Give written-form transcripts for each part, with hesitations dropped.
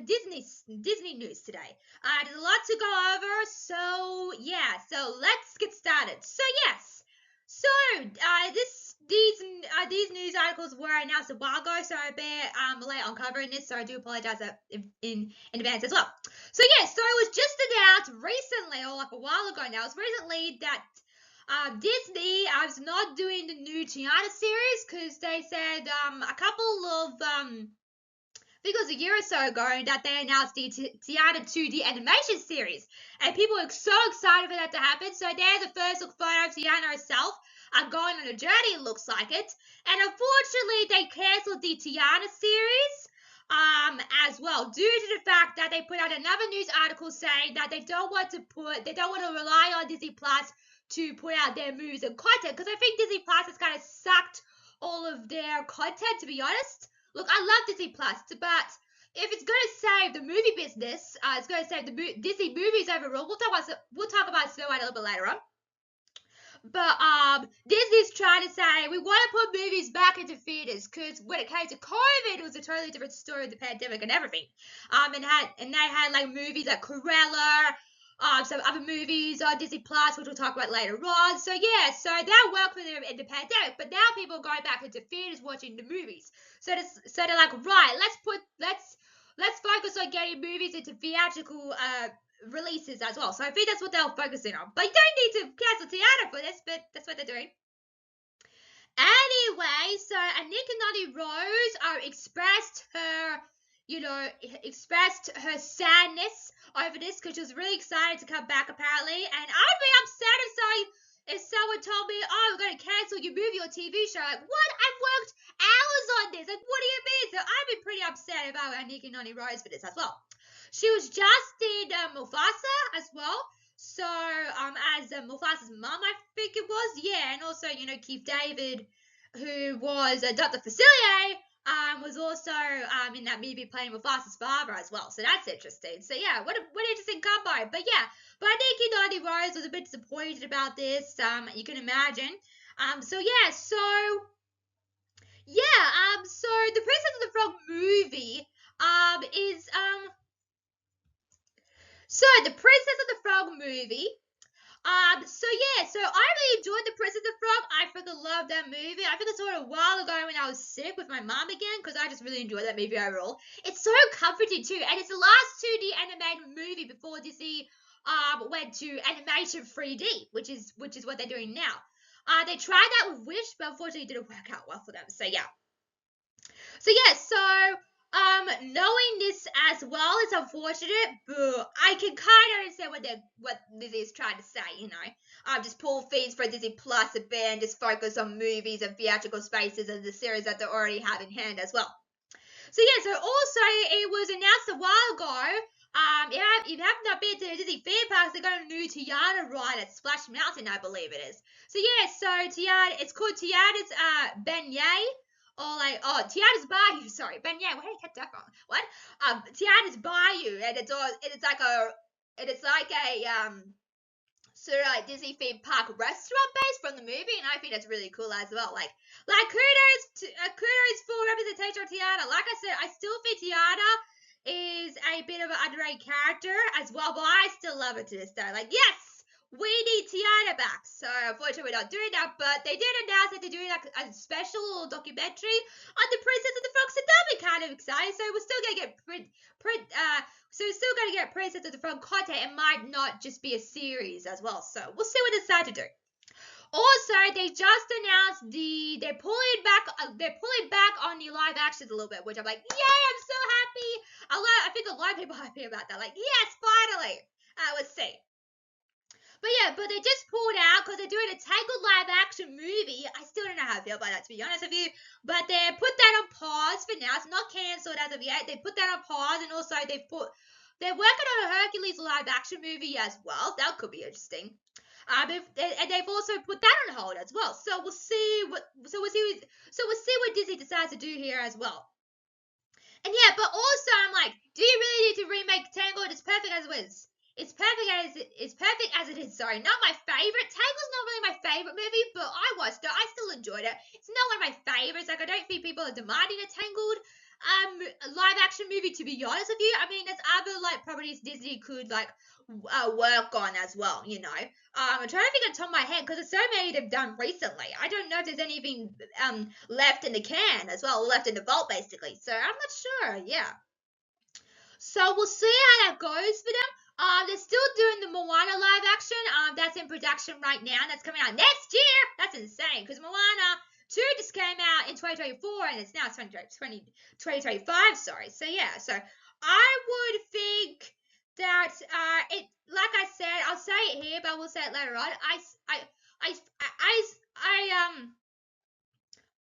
Disney news today. There's a lot to go over, so yeah. So let's get started. So yes. So these news articles were announced a while ago, so I'm a bit late on covering this, so I do apologize in advance as well. So yeah, so it was just announced recently, or like a while ago now. It's recently that Disney is not doing the new Tiana series because they said a couple of I think it was a year or so ago that they announced the Tiana 2D animation series, and people are so excited for that to happen. So there's the first look photo of Tiana herself going on a journey, it looks like it. And unfortunately, they cancelled the Tiana series as well, due to the fact that they put out another news article saying that they don't want to rely on Disney Plus to put out their movies and content, because I think Disney Plus has kind of sucked all of their content, to be honest. Look, I love Disney Plus, but if it's going to save the movie business, it's going to save the Disney movies overall. We'll talk about Snow White a little bit later on. But Disney's trying to say we want to put movies back into theaters, because when it came to COVID, it was a totally different story with the pandemic and everything. And they had like movies like Cruella, some other movies on Disney Plus, which we'll talk about later on. So yeah, so that worked for them in the pandemic, but now people are going back into theaters watching the movies. So they're like, right, let's focus on getting movies into theatrical releases as well. So I think that's what they're focusing on. But you don't need to cancel Tiana for this, but that's what they're doing. Anyway, so Anika Nani Rose expressed her sadness over this, because she was really excited to come back apparently, and I'd be upset if someone told me, oh, we're going to cancel your movie or TV show. Like, what? I've worked hours on this. Like, what do you mean? So I'd be pretty upset if I were Anika Nani Rose for this as well. She was just in Mufasa as well. So, as Mufasa's mum, I think it was. Yeah, and also, Keith David, who was Dr. Facilier, was also in that movie playing Mufasa's father as well. So that's interesting. So yeah, what an interesting combo. But yeah, but I think Nani Rose was a bit disappointed about this. You can imagine. So yeah, so the Princess and the Frog movie is so the Princess and the Frog movie. So I really enjoyed The Princess and the Frog. I freaking love that movie. I think I saw it a while ago when I was sick with my mom again, because I just really enjoyed that movie overall. It's so comforting too, and it's the last 2D animated movie before Disney went to animation 3D, which is what they're doing now. They tried that with Wish, but unfortunately it didn't work out well for them. So yeah. Knowing this as well is unfortunate, but I can kind of understand what Disney is trying to say, just pull fees for Disney Plus a bit and just focus on movies and theatrical spaces and the series that they already have in hand as well. So yeah, so also it was announced a while ago, if you have not been to the Disney theme parks, they got a new Tiana ride at Splash Mountain, I believe it is. So yeah, so Tiana, it's called Tiana's Beignet. Or like, Tiana's Bayou, sorry, Beignet, where did I get that from? What? Tiana's Bayou, and it's like a sort of like Disney theme park restaurant base from the movie, and I think that's really cool as well. Like kudos for representation of Tiana. Like I said, I still think Tiana is a bit of an underrated character as well, but I still love it to this day. Like, yes, we need Tiana back. So unfortunately we're not doing that, but they did announce that they're doing like a special documentary on the Princess and the Frog, so that'll be kind of exciting. So we're still gonna get Princess of the Frog content. It might not just be a series as well. So we'll see what they decide to do. Also, they just announced they're pulling back on the live actions a little bit, which I'm like, yay, I'm so happy. I think a lot of people are happy about that. Like, yes, finally. Let's see. But they just pulled out because they're doing a Tangled live action movie. I still don't know how I feel about that, to be honest with you. But they put that on pause for now. It's not cancelled as of yet. They put that on pause, and also they're working on a Hercules live action movie as well. That could be interesting. And they've also put that on hold as well. So we'll see what Disney decides to do here as well. And yeah, but also I'm like, do you really need to remake Tangled? It's perfect as it is. It's perfect as it is. Sorry, not my favorite. Tangled's not really my favorite movie, but I watched it. I still enjoyed it. It's not one of my favorites. Like, I don't think people are demanding a Tangled live action movie, to be honest with you. I mean, there's other like properties Disney could like work on as well, you know. I'm trying to think on top of my head because there's so many they've done recently. I don't know if there's anything left in the can as well, left in the vault basically. So I'm not sure. Yeah. So we'll see how that goes for them. They're still doing the Moana live action. That's in production right now. That's coming out next year. That's insane because Moana 2 just came out in 2024 and it's now 2025. Sorry. So yeah. So I would think that it, like I said, I'll say it here, but we'll say it later on.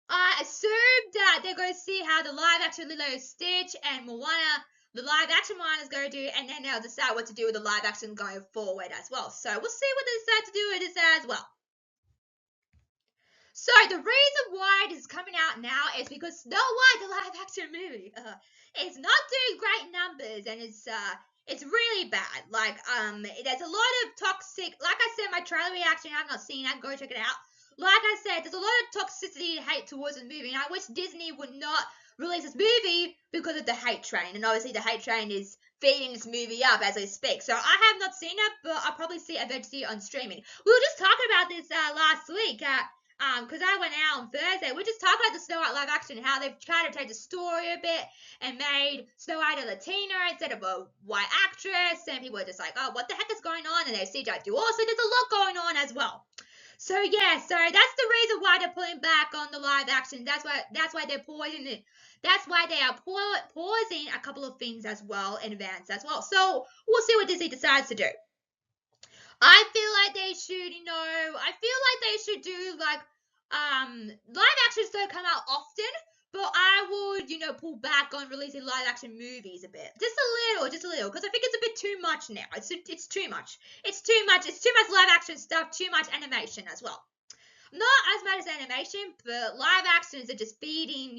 I assume that they're going to see how the live action Lilo and Stitch and Moana, the live action Moana is going to do, and then they'll decide what to do with the live action going forward as well. So we'll see what they decide to do with this as well. So the reason why it is coming out now is because Snow White, the live action movie, it's not doing great numbers, and it's really bad. Like there's a lot of toxic. Like I said, my trailer reaction, I have not seen that. Go check it out. Like I said, there's a lot of toxicity and hate towards the movie, and I wish Disney would not release this movie because of the hate train. And obviously, the hate train is feeding this movie up as I speak. So I have not seen it, but I'll probably see it eventually on streaming. We were just talking about this last week. Because I went out on Thursday, we just talked about the Snow White live action, how they've tried to take the story a bit and made Snow White a Latina instead of a white actress, and people are just like, oh, what the heck is going on? And they CGI do also, there's a lot going on as well. So yeah, so that's the reason why they're pulling back on the live action. That's why they're pausing it. That's why they are pausing a couple of things as well in advance as well. So we'll see what Disney decides to do. I feel like they should, do like live actions don't come out often, but I would, pull back on releasing live action movies a bit. Just a little, because I think it's a bit too much now. It's too much. It's too much live action stuff, too much animation as well. Not as much as animation, but live actions are just feeding,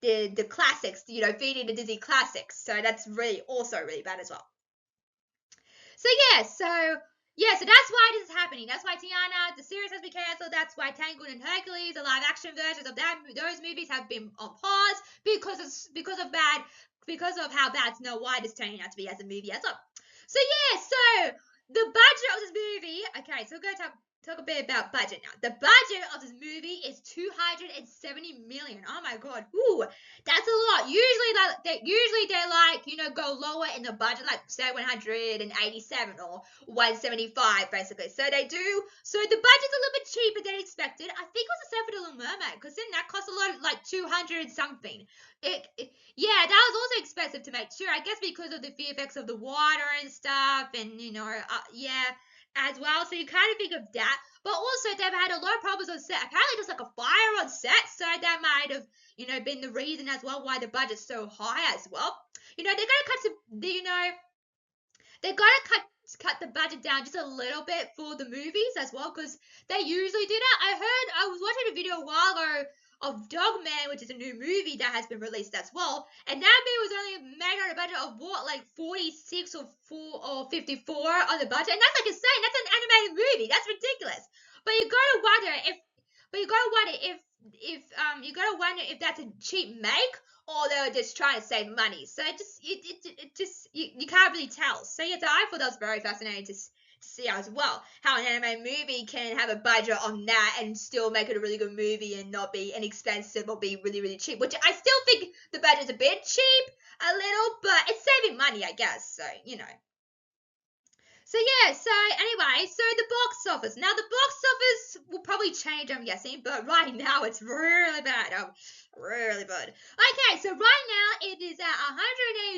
the classics, feeding the Disney classics. So that's also really bad as well. So that's why this is happening. That's why Tiana, the series has been cancelled. That's why Tangled and Hercules, the live action versions of those movies have been on pause because of how bad Snow White is turning out to be as a movie as well. So the budget of this movie. Okay, so we're going to talk a bit about budget now. The budget of this movie is $270 million. Oh my god, ooh, that's a lot. Usually they like go lower in the budget, like say 187 or 175 basically. So they do. So the budget's a little bit cheaper than expected. I think it was except for the Little Mermaid, because then that cost a lot, like 200 something. That was also expensive to make too. I guess because of the VFX of the water and stuff, and as well. So you kind of think of that. But also they've had a lot of problems on set. Apparently there's like a fire on set, so that might have, been the reason as well why the budget's so high as well. They're gonna cut the budget down just a little bit for the movies as well, because they usually do that. I was watching a video a while ago of Dogman, which is a new movie that has been released as well, and that movie was only made on a budget of what, like 46 or 54 on the budget, and that's like insane. That's an animated movie. That's ridiculous. But you gotta wonder if that's a cheap make, or they're just trying to save money. So you can't really tell. So I thought that was very fascinating to see as well, how an anime movie can have a budget on that and still make it a really good movie and not be inexpensive or be really, really cheap, which I still think the budget's a bit cheap, a little, but it's saving money, I guess. So anyway, the box office. Now, the box office will probably change, I'm guessing, but right now it's really bad. Really bad. Okay, so right now it is at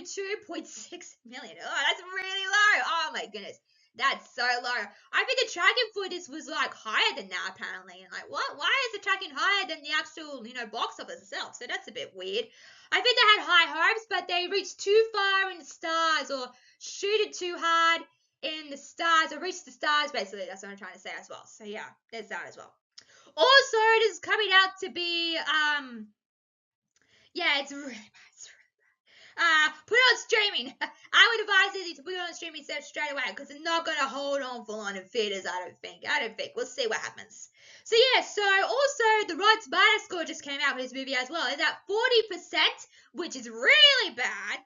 182.6 million. Oh, that's really low. Oh my goodness. That's so low. I think the tracking for this was like higher than that apparently. And like, what? Why is the tracking higher than the actual, box office itself? So that's a bit weird. I think they had high hopes, but they reached too far in the stars, or shooted too hard in the stars, or reached the stars basically. That's what I'm trying to say as well. So yeah, there's that as well. Also, it is coming out to be it's really bad. Put it on streaming. I would advise Disney to put it on streaming straight away because it's not going to hold on full on in theaters, I don't think. We'll see what happens. So yeah, so also the Rotten Tomato score just came out for this movie as well. It's at 40%, which is really bad.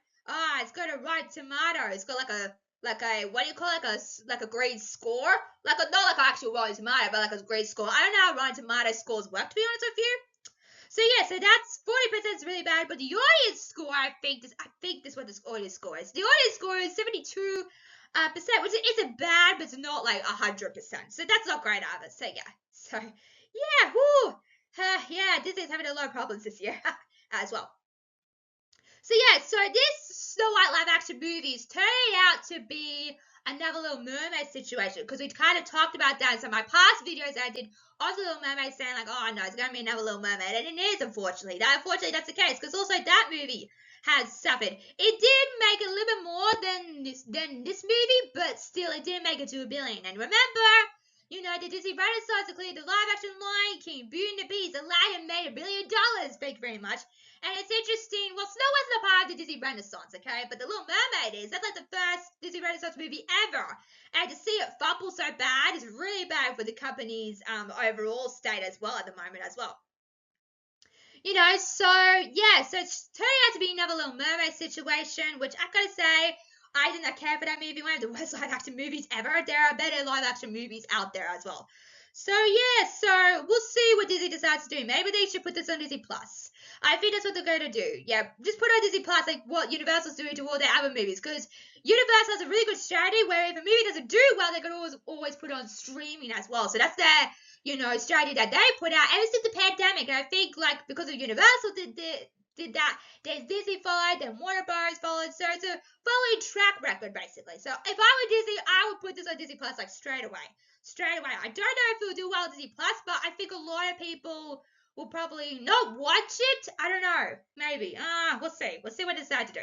It's got a Rotten Tomato. It's got like a what do you call it? Like a grade score? Not like an actual Rotten Tomato, but like a grade score. I don't know how Rotten Tomato scores work, to be honest with you. So yeah, so that's 40% is really bad, but the audience score, I think this what the audience score is. The audience score is 72%, which isn't bad, but it's not like 100%. So that's not great either. So yeah, yeah, Disney's having a lot of problems this year as well. So yeah, so this Snow White live action movie is turning out to be another Little Mermaid situation because we kind of talked about that in some of my past videos that I did of the Little Mermaid, saying like, oh no, it's gonna be another Little Mermaid, and it is unfortunately. Unfortunately, that's the case because also that movie has suffered. It did make a little bit more than this movie, but still, it didn't make it to $1 billion. And remember, you know, the Disney Renaissance included the live action Lion King, Beauty and the Beast, Aladdin made $1 billion. Thank you very much. And it's interesting. Well, Snow White's not part of the Disney Renaissance, okay? But The Little Mermaid is. That's like the first Disney Renaissance movie ever. And to see it fumble so bad is really bad for the company's overall state as well at the moment as well. You know, so yeah, so it's turning out to be another Little Mermaid situation, which I've got to say, I did not care for that movie. One of the worst live action movies ever. There are better live action movies out there as well. So yeah, so we'll see what Disney decides to do. Maybe they should put this on Disney Plus. I think that's what they're going to do. Yeah, just put on Disney Plus like what Universal's doing to all their other movies. Because Universal has a really good strategy where if a movie doesn't do well, they can always put it on streaming as well. So that's their, you know, strategy that they put out ever since the pandemic. And I think like because of Universal did that, then Disney followed, then Warner Bros. Followed. So it's a following track record basically. So if I were Disney, I would put this on Disney Plus like straight away. I don't know if it will do well on Disney Plus, but I think a lot of people will probably not watch it. I don't know. Maybe. We'll see. We'll see what they decide to do.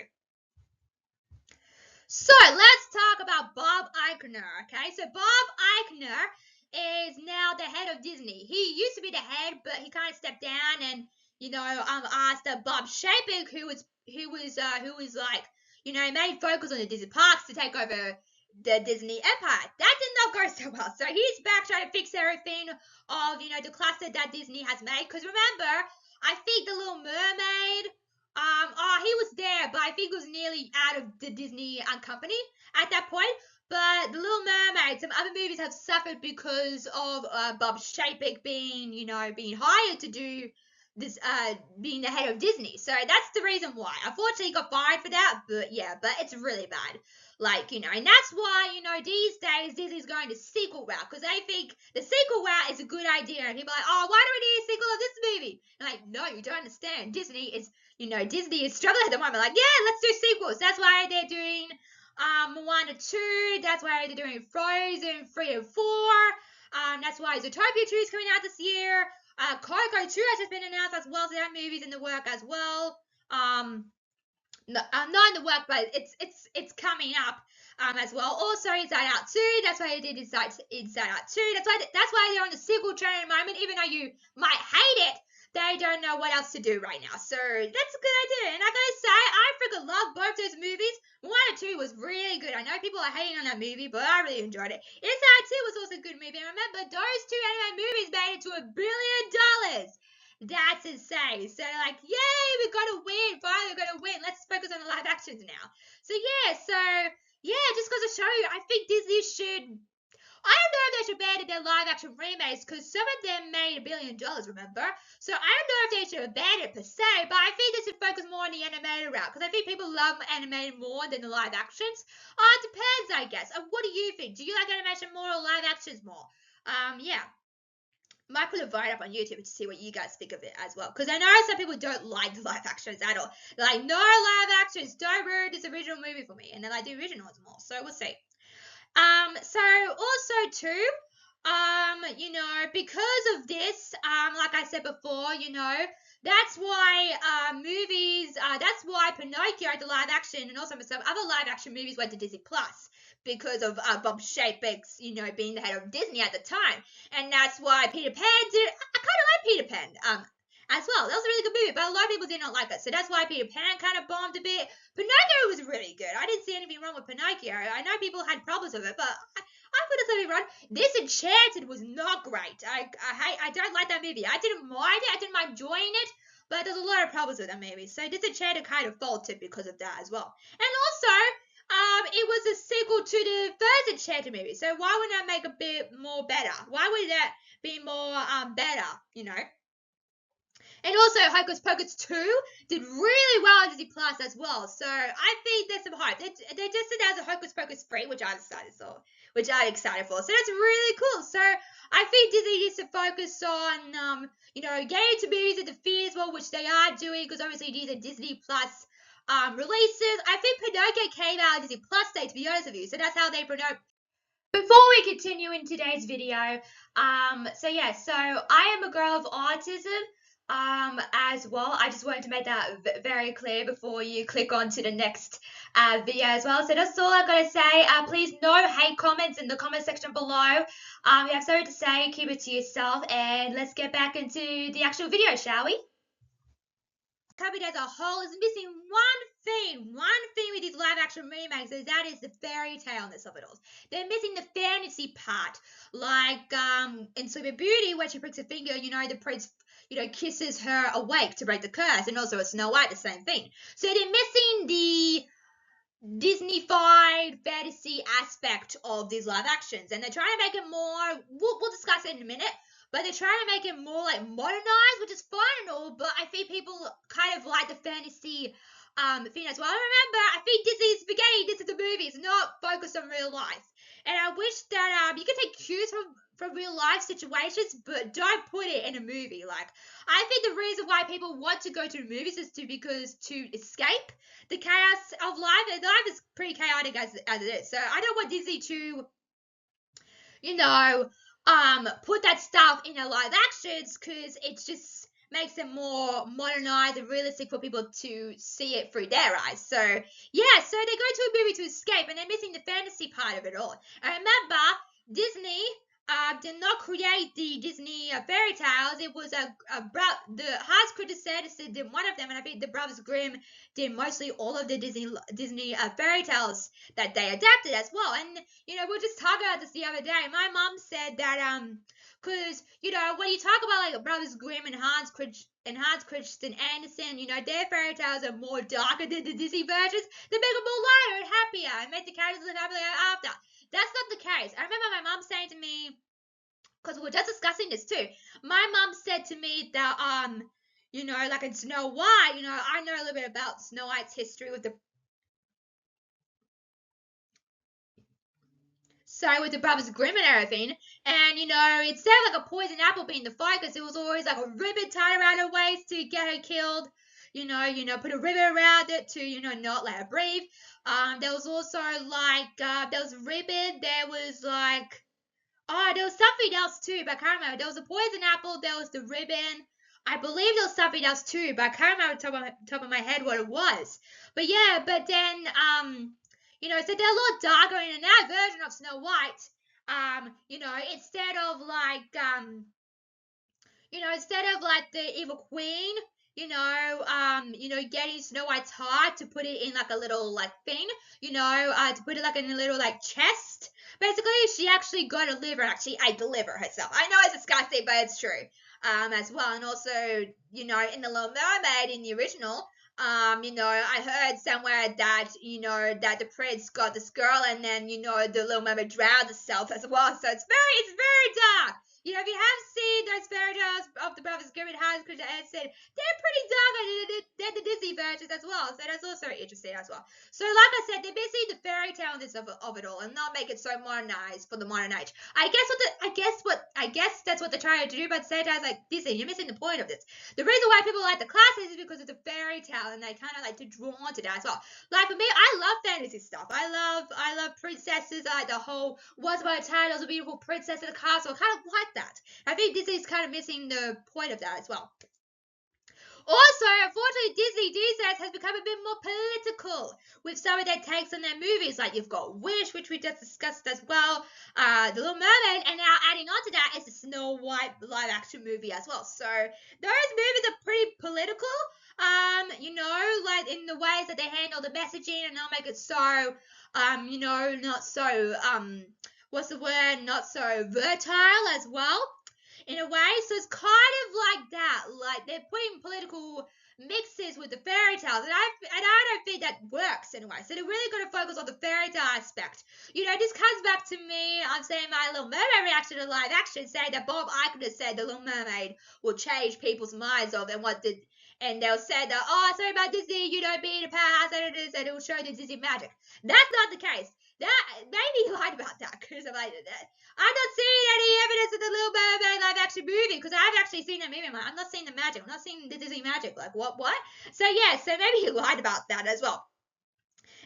So let's talk about Bob Iger, okay? So Bob Iger is now the head of Disney. He used to be the head, but he kind of stepped down and, you know, asked Bob Chapek, who was like, you know, main focus on the Disney parks to take over the Disney empire. That did not go so well. So he's back trying to fix everything of, you know, the cluster that Disney has made. Because remember, I think the Little Mermaid, he was there, but I think it was nearly out of the Disney company at that point. But the Little Mermaid, some other movies have suffered because of Bob Chapek being hired to do this, being the head of Disney. So that's the reason why. Unfortunately, he got fired for that, but it's really bad. Like, you know, and that's why, you know, these days Disney's going the sequel route because they think the sequel route is a good idea. And people are like, oh, why do we need a sequel of this movie? And like, no, you don't understand. Disney is struggling at the moment. Like, yeah, let's do sequels. That's why they're doing Moana 2. That's why they're doing Frozen 3 and 4. That's why Zootopia 2 is coming out this year. Coco 2 has just been announced as well, so that movie's in the work as well. No, not in the work, but it's coming up as well. Also, Inside Out 2. That's why they did Inside Out 2. That's why they're on the sequel train at the moment. Even though you might hate it, they don't know what else to do right now. So that's a good idea. And I gotta say, I freaking love both those movies. Moana 2 was really good. I know people are hating on that movie, but I really enjoyed it. Inside 2 was also a good movie. And remember, those two anime movies made it to $1 billion. That's insane. So like, yay, we're gonna win. Finally, we're gonna win. Let's focus on the live actions now. So just goes to show you, I think Disney should. I don't know if they should ban their live action remakes because some of them made $1 billion, remember? So I don't know if they should ban it per se, but I think they should focus more on the animated route because I think people love animated more than the live actions. It depends, I guess. What do you think? Do you like animation more or live actions more? Might put a vote up on YouTube to see what you guys think of it as well. Because I know some people don't like the live actions at all. They're like, no live actions, don't ruin this original movie for me. And then I do originals more. So we'll see. So also too, you know, because of this, like I said before, you know, that's why that's why Pinocchio, the live action, and also some other live action movies went to Disney Plus. Because of Bob Chapek's, you know, being the head of Disney at the time. And that's why Peter Pan did. I kind of like Peter Pan as well. That was a really good movie, but a lot of people did not like it. So that's why Peter Pan kind of bombed a bit. Pinocchio was really good. I didn't see anything wrong with Pinocchio. I know people had problems with it, but I put something wrong. Disenchanted was not great. I don't like that movie. I didn't mind it. I didn't mind enjoying it, but there's a lot of problems with that movie. So Disenchanted kind of faltered because of that as well. And also, it was a sequel to the first Enchanted movie. So why wouldn't that make a bit more better? Why would that be more better? You know. And also, Hocus Pocus 2 did really well on Disney Plus as well. So I think there's some hope. They just announced a Hocus Pocus 3, which I'm excited for. So that's really cool. So I think Disney needs to focus on, getting into movies at the theaters, well, which they are doing, because obviously these are Disney Plus releases. I think Pinocchio came out on Disney Plus Day, to be honest with you. So that's how they promote. Before we continue in today's video, so I am a girl of autism, as well. I just wanted to make that very clear before you click on to the next video as well. So that's all I've got to say. Please no hate comments in the comment section below. If you have something to say, keep it to yourself, and let's get back into the actual video, shall we? Covered as a whole is missing one thing with these live action remakes, and that is the fairy taleness of it all. They're missing the fantasy part, like in Sleeping Beauty, where she pricks a finger, the prince, kisses her awake to break the curse, and also at Snow White, the same thing. So they're missing the Disney-fied fantasy aspect of these live actions, and they're trying to make it more. We'll discuss it in a minute. But they're trying to make it more like modernized, which is fine and all, but I think people kind of like the fantasy thing as well. Remember, I think Disney's forgetting this is a movie. It's not focused on real life. And I wish that you can take cues from real life situations, but don't put it in a movie. Like, I think the reason why people want to go to movies is to escape the chaos of life. And life is pretty chaotic as it is. So I don't want Disney to, put that stuff in their live actions, because it just makes it more modernized and realistic for people to see it through their eyes. So they go to a movie to escape, and they're missing the fantasy part of it all. And remember, Disney did not create the Disney fairy tales. It was the Hans Christian Andersen did one of them, and I think the Brothers Grimm did mostly all of the Disney fairy tales that they adapted as well. And we were just talking about this the other day. My mom said that because when you talk about like Brothers Grimm and Hans Christian Andersen, their fairy tales are more darker than the Disney versions. They make them more lighter and happier and make the characters live happily ever after. That's not the case. I remember my mom saying to me, because we were just discussing this too. My mom said to me that like in Snow White, I know a little bit about Snow White's history with the Brothers Grimm and everything. And instead of like a poison apple being the focus, it was always like a ribbon tied around her waist to get her killed. Put a ribbon around it to, not let her breathe. There was also like, there was ribbon, there was like, there was something else too, but I can't remember. There was a poison apple, there was the ribbon. I believe there was something else too, but I can't remember top of my head what it was. But yeah, but then, so they're a lot darker in that version of Snow White. Instead of like the evil queen, getting Snow White's heart to put it in like a little like thing, to put it like in a little like chest. Basically, she actually got a liver and actually ate the liver herself. I know it's disgusting, but it's true. As well, and also, in the Little Mermaid in the original, I heard somewhere that, that the prince got this girl, and then, the Little Mermaid drowned herself as well. So it's very dark. If you have seen those fairy tales of the Brothers Grimm and Hans Christian Andersen, they're pretty darker than the Disney versions as well. So that's also interesting as well. So like I said, they're missing the fairy taleness of it all, and not make it so modernized for the modern age. I guess that's what they're trying to do, but at the same time, like Disney, you're missing the point of this. The reason why people like the classics is because of the fairy tale, and they kind of like to draw onto that as well. Like for me, I love fantasy stuff. I love princesses. I like the whole Once Upon a Time, there was a beautiful princess in a castle. I kind of like that. I think Disney's kind of missing the point of that as well. Also, unfortunately, Disney these days has become a bit more political with some of their takes on their movies. Like you've got Wish, which we just discussed as well, The Little Mermaid, and now adding on to that is the Snow White live action movie as well. So those movies are pretty political. Like in the ways that they handle the messaging and they'll make it so, not so what's the word? Not so versatile as well in a way. So it's kind of like that. Like they're putting political mixes with the fairy tales, and I don't think that works in a way. So they're really going to focus on the fairy tale aspect. This comes back to me. I'm saying my Little Mermaid reaction to live action, saying that Bob Iger has said the Little Mermaid will change people's minds of and what did. And they'll say that, oh, sorry about Disney, being a past, and it will show the Disney magic. That's not the case. That maybe he lied about that because I'm not seeing any evidence of the Little Mermaid live action movie because I've actually seen that movie. I'm not seeing the magic. I'm not seeing the Disney magic. Like what? So yeah, so maybe he lied about that as well.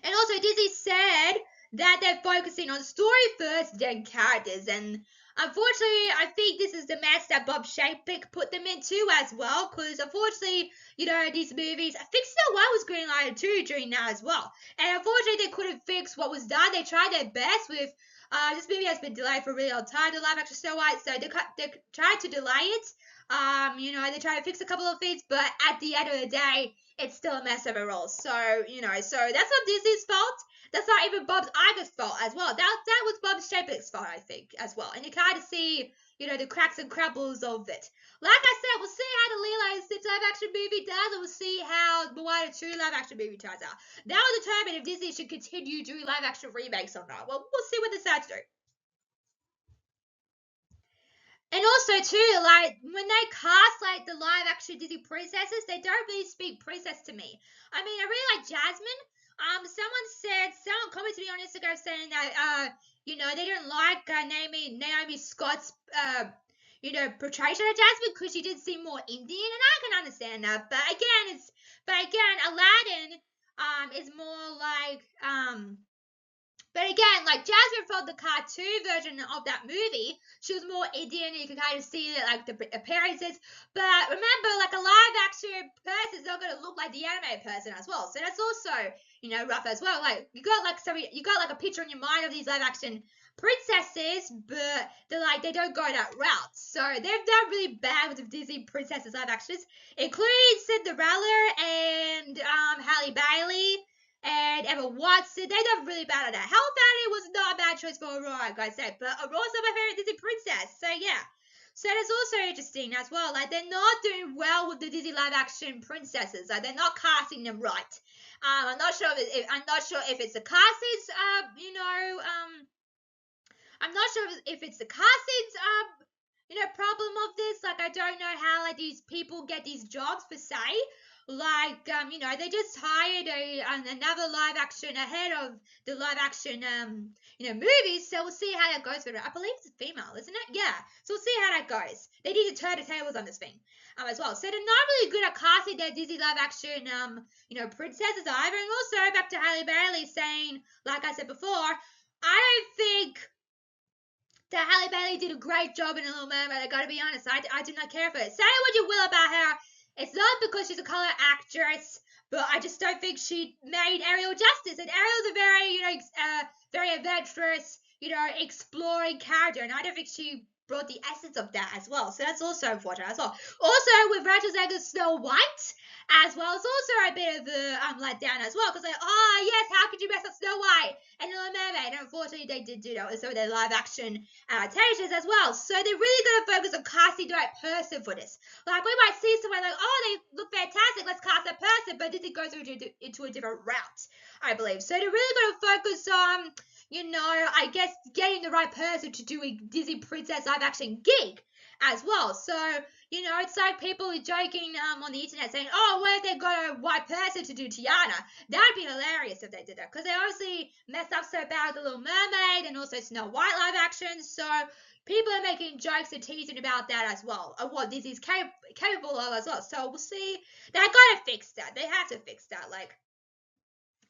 And also Disney said that they're focusing on story first, then characters. And unfortunately, I think this is the mess that Bob Chapek put them into as well. Because unfortunately, these movies, I think Snow White was greenlighted too during that as well. And unfortunately, they couldn't fix what was done. They tried their best with. This movie has been delayed for a really long time, the live action Snow White, so they tried to delay it. They tried to fix a couple of things, but at the end of the day, it's still a mess overall. So, so that's not Disney's fault. That's not even Bob Iger's fault as well. That was Bob Chapek's fault, I think, as well. And you kind of see, the cracks and crumbles of it. Like I said, we'll see how the Lilo and Stitch live action movie does, and we'll see how Moana 2 live action movie turns out. That will determine if Disney should continue doing live action remakes or not. Well, we'll see what they decide to do. And also too, like when they cast like the live action Disney princesses, they don't really speak princess to me. I mean, I really like Jasmine. Someone commented to me on Instagram saying that they didn't like Naomi Scott's portrayal of Jasmine because she did seem more Indian, and I can understand that. But again, Aladdin is more like But again, like Jasmine from the cartoon version of that movie, she was more Indian. You can kind of see like the appearances. But remember, like a live action person is not going to look like the animated person as well. So that's also rough as well. Like you got like a picture in your mind of these live action princesses, but they don't go that route. So they've done really bad with the Disney princesses live actions, including Cinderella and Halle Bailey. And Emma Watson, they done really bad at that. Halle Bailey was not a bad choice for Aurora, like I said, but Aurora's not my favorite Disney princess. So yeah, so that's also interesting as well. Like they're not doing well with the Disney live action princesses. Like they're not casting them right. I'm not sure if it's the castings. I'm not sure if it's the castings. Problem of this. Like I don't know how like these people get these jobs per se. Like, they just hired another live action ahead of the live action, movies. So we'll see how that goes for it. I believe it's a female, isn't it? Yeah. So we'll see how that goes. They need to turn the tables on this thing, as well. So they're not really good at casting their Disney live action, princesses either. And also back to Halle Bailey saying, like I said before, I don't think that Halle Bailey did a great job in The Little Mermaid. I gotta be honest. I do not care for it. Say what you will about her. It's not because she's a color actress, but I just don't think she made Ariel justice. And Ariel's a very, very adventurous, exploring character, and I don't think she brought the essence of that as well. So that's also unfortunate as well. Also, with Rachel Zegler's Snow White as well, it's also a bit of a letdown as well, because yes, how could you mess up Snow White and Little Mermaid? And unfortunately, they did do that with some of their live action adaptations as well. So they're really going to focus on casting the right person for this. Like we might see someone like, they look fantastic, let's cast that person, but Disney goes into a different route, I believe. So they're really going to focus on, I guess getting the right person to do a Disney princess live action gig as well. So, it's like people are joking on the internet saying, what if they got a white person to do Tiana? That'd be hilarious if they did that, because they obviously messed up so bad with The Little Mermaid and also Snow White live action. So people are making jokes and teasing about that as well, of what Disney's capable of as well. So we'll see. They gotta fix that. They have to fix that. Like,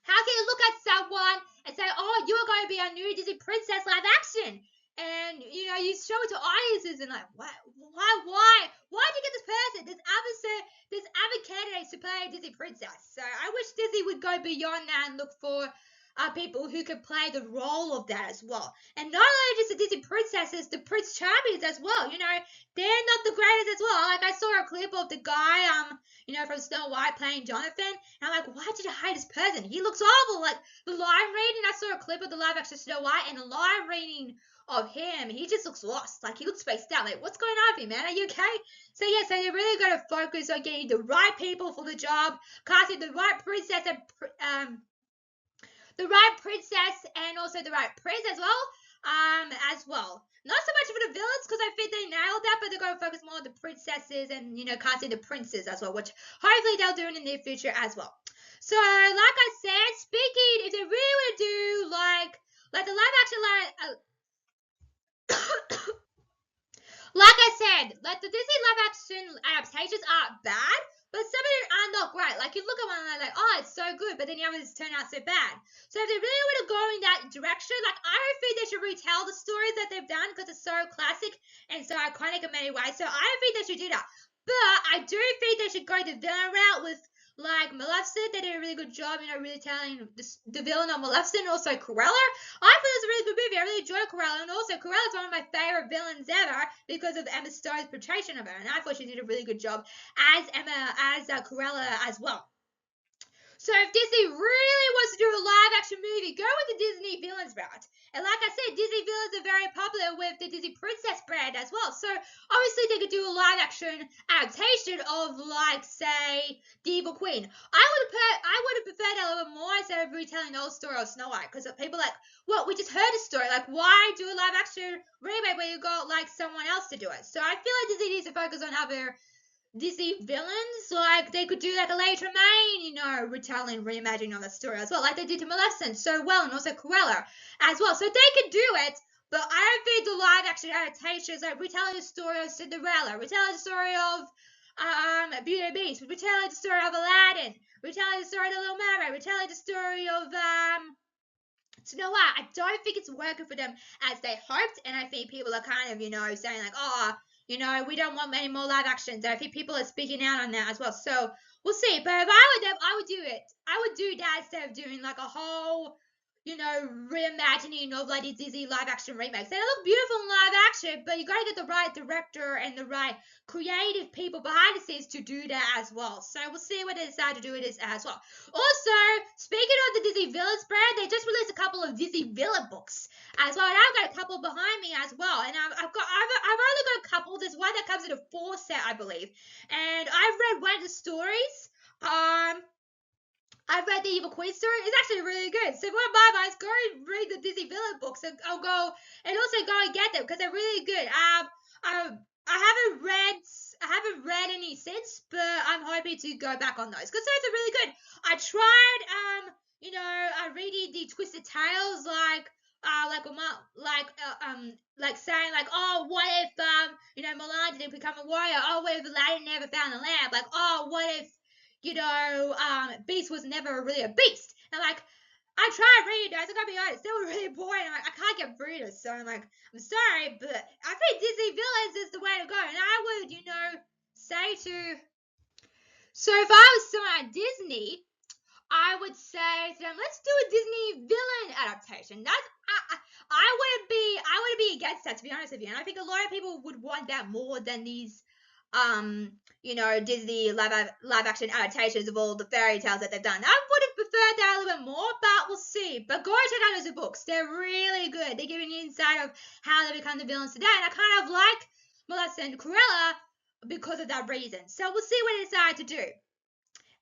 how can you look at someone and say, you're going to be a new Disney princess live action? and you know you show it to audiences and like why did you get this person? There's other candidates to play a Disney princess. So I wish Disney would go beyond that and look for people who could play the role of that as well. And not only just the Disney princesses, the Prince Charmings as well. You know, they're not the greatest as well. Like I saw a clip of the guy, you know, from Snow White playing Jonathan, and I'm like, why did you hire this person? He looks awful. Like the live reading, I saw a clip of the live action Snow White, and the live reading of him, he just looks lost. Like he looks spaced out. Like what's going on with you, man? Are you okay? So yeah, so they're really going to focus on getting the right people for the job, casting the right princess and and also the right prince as well. Not so much for the villains because I think they nailed that, but they're going to focus more on the princesses and you know casting the princes as well, which hopefully they'll do in the near future as well. So like I said, speaking, if they really want to do like the live action like I said, like the Disney live action adaptations aren't bad, but some of them are not great. Like you look at one and they're like, oh, it's so good, but then the others turn out so bad. So if they really want to go in that direction, like I don't think they should retell the stories that they've done because it's so classic and so iconic in many ways. So I don't think they should do that. But I do think they should go the villain route with like Maleficent. They did a really good job, you know, really telling the villain of Maleficent, and also Cruella. I thought it was a really good movie. I really enjoyed Cruella, and also Cruella's one of my favorite villains ever because of Emma Stone's portrayal of her, and I thought she did a really good job as Cruella as well. So if Disney really wants to do a live action movie, go with the Disney villains route. And like I said, Disney villains are very popular with the Disney Princess brand as well. So obviously they could do a live action adaptation of like say the Evil Queen. I would have preferred that a little more instead of retelling the old story of Snow White, because people are like, well, we just heard a story. Like why do a live action remake where you got like someone else to do it? So I feel like Disney needs to focus on other Disney villains, like they could do like a later main, you know, retelling, reimagining of the story as well, like they did to Maleficent so well, and also Cruella as well. So they could do it, but I don't think the live action adaptations, like retelling the story of Cinderella, retelling the story of Beauty and the Beast, retelling the story of Aladdin, retelling the story of the Little Mermaid, retelling the story of Snow White. I don't think it's working for them as they hoped, and I think people are kind of, you know, saying like, oh, you know, we don't want any more live actions. And I think people are speaking out on that as well. So we'll see. But if I were them, I would do it. I would do that instead of doing like a whole, you know, reimagining of like these Disney live action remakes. They look beautiful in live action, but you gotta get the right director and the right creative people behind the scenes to do that as well. So we'll see what they decide to do with this as well. Also, speaking of the Disney Villains brand, they just released a couple of Disney villain books as well, and I've got a couple behind me as well. And I've only got a couple. There's one that comes in a 4 set, I believe, and I've read one of the stories. I've read the Evil Queen story. It's actually really good. So if you want to buy mine, go and read the Disney villain books, and I'll go and also go and get them because they're really good. I haven't read any since, but I'm hoping to go back on those because those are really good. I tried reading the Twisted Tales like saying like, oh, what if Moana didn't become a warrior? Oh, what if Aladdin never found the lamp? Like, oh, what if Beast was never really a beast? And like, I tried reading those. I gotta be honest, they were really boring. I can't get through this, so I'm like, I'm sorry, but I think Disney villains is the way to go. And I would, say to. So if I was someone at Disney, I would say to them, let's do a Disney villain adaptation. I wouldn't be against that, to be honest with you. And I think a lot of people would want that more than these Disney live action adaptations of all the fairy tales that they've done. I would have preferred that a little bit more, but we'll see. But go check out those books. They're really good. They give you an insight of how they become the villains today. And I kind of like Maleficent and Cruella because of that reason. So we'll see what they decide to do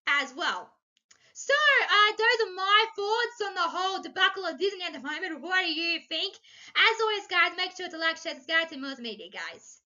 as well. So, those are my thoughts on the whole debacle of Disney at the moment. What do you think? As always, guys, make sure to like, share, subscribe to Mo's Media, guys.